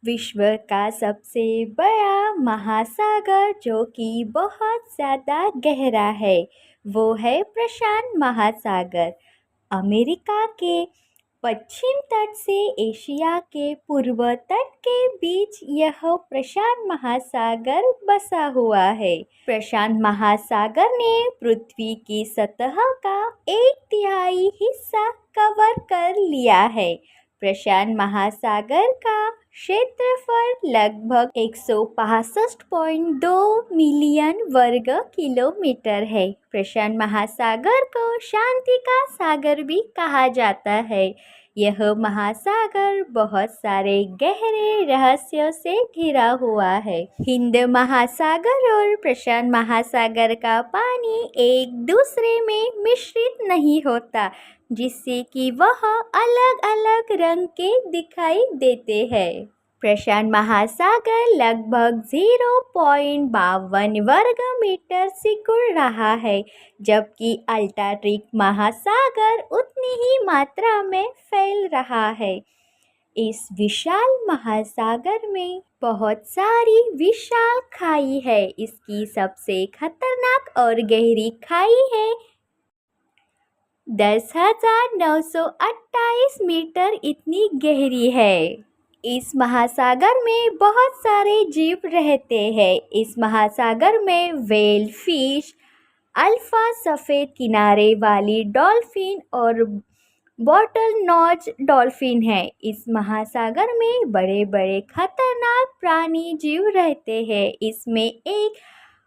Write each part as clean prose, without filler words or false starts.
विश्व का सबसे बड़ा महासागर जो कि बहुत ज़्यादा गहरा है वो है प्रशांत महासागर। अमेरिका के पश्चिम तट से एशिया के पूर्व तट के बीच यह प्रशांत महासागर बसा हुआ है। प्रशांत महासागर ने पृथ्वी की सतह का 1/3 हिस्सा कवर कर लिया है। प्रशांत महासागर का क्षेत्रफल लगभग 165.2 मिलियन वर्ग किलोमीटर है। प्रशांत महासागर को शांति का सागर भी कहा जाता है। यह महासागर बहुत सारे गहरे रहस्यों से घिरा हुआ है। हिंद महासागर और प्रशांत महासागर का पानी एक दूसरे में मिश्रित नहीं होता, जिससे कि वह अलग अलग रंग के दिखाई देते हैं। प्रशांत महासागर लगभग 0.52 वर्ग मीटर सिकुड़ रहा है, जबकि अंटार्कटिक महासागर उतनी ही मात्रा में फैल रहा है। इस विशाल महासागर में बहुत सारी विशाल खाई है। इसकी सबसे खतरनाक और गहरी खाई है 10,928 मीटर इतनी गहरी है। इस महासागर में बहुत सारे जीव रहते हैं। इस महासागर में व्हेल फिश, अल्फा सफ़ेद किनारे वाली डॉल्फिन और बॉटल नॉच डॉल्फिन है। इस महासागर में बड़े बड़े खतरनाक प्राणी जीव रहते हैं। इसमें एक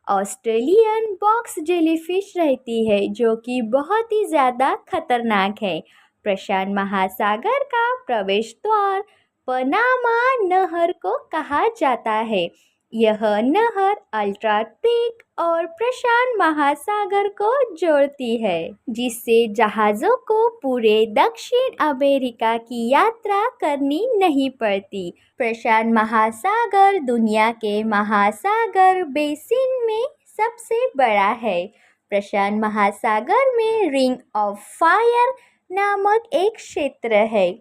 ऑस्ट्रेलियन बॉक्स जेलीफिश रहती है जो कि बहुत ही ज़्यादा खतरनाक है। प्रशांत महासागर का प्रवेश द्वार पनामा नहर को कहा जाता है। यह नहर अंटार्कटिक और प्रशांत महासागर को जोड़ती है, जिससे जहाज़ों को पूरे दक्षिण अमेरिका की यात्रा करनी नहीं पड़ती। प्रशांत महासागर दुनिया के महासागर बेसिन में सबसे बड़ा है। प्रशांत महासागर में रिंग ऑफ फायर नामक एक क्षेत्र है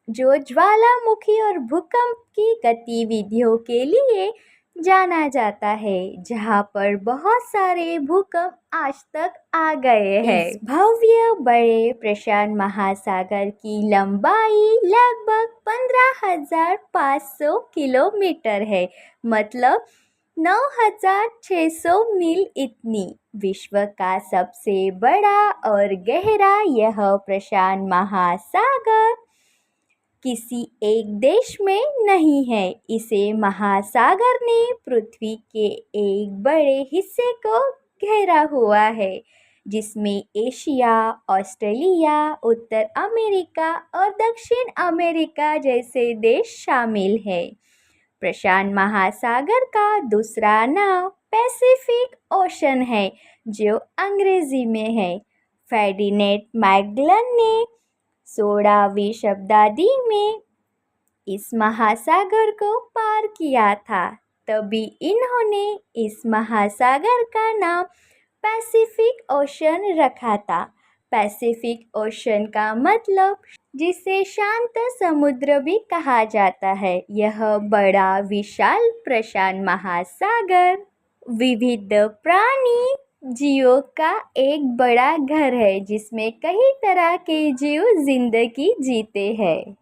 जो ज्वालामुखी और भूकंप की गतिविधियों के लिए जाना जाता है, जहां पर बहुत सारे भूकंप आज तक आ गए हैं। इस भव्य बड़े प्रशांत महासागर की लंबाई लगभग 15,500 किलोमीटर है, मतलब 9,600 मील इतनी। विश्व का सबसे बड़ा और गहरा यह प्रशांत महासागर किसी एक देश में नहीं है। इसे महासागर ने पृथ्वी के एक बड़े हिस्से को घेरा हुआ है, जिसमें एशिया, ऑस्ट्रेलिया, उत्तर अमेरिका और दक्षिण अमेरिका जैसे देश शामिल हैं। प्रशांत महासागर का दूसरा नाम पैसिफिक ओशन है, जो अंग्रेजी में है। फर्डिनेंड मैगेलन ने 16वीं शताब्दी में इस महासागर को पार किया था, तभी इन्होंने इस महासागर का नाम पैसिफिक ओशन रखा था। पैसिफिक ओशन का मतलब जिसे शांत समुद्र भी कहा जाता है। यह बड़ा विशाल प्रशांत महासागर विविध प्राणी जीवों का एक बड़ा घर है, जिसमें कई तरह के जीव जिंदगी जीते हैं।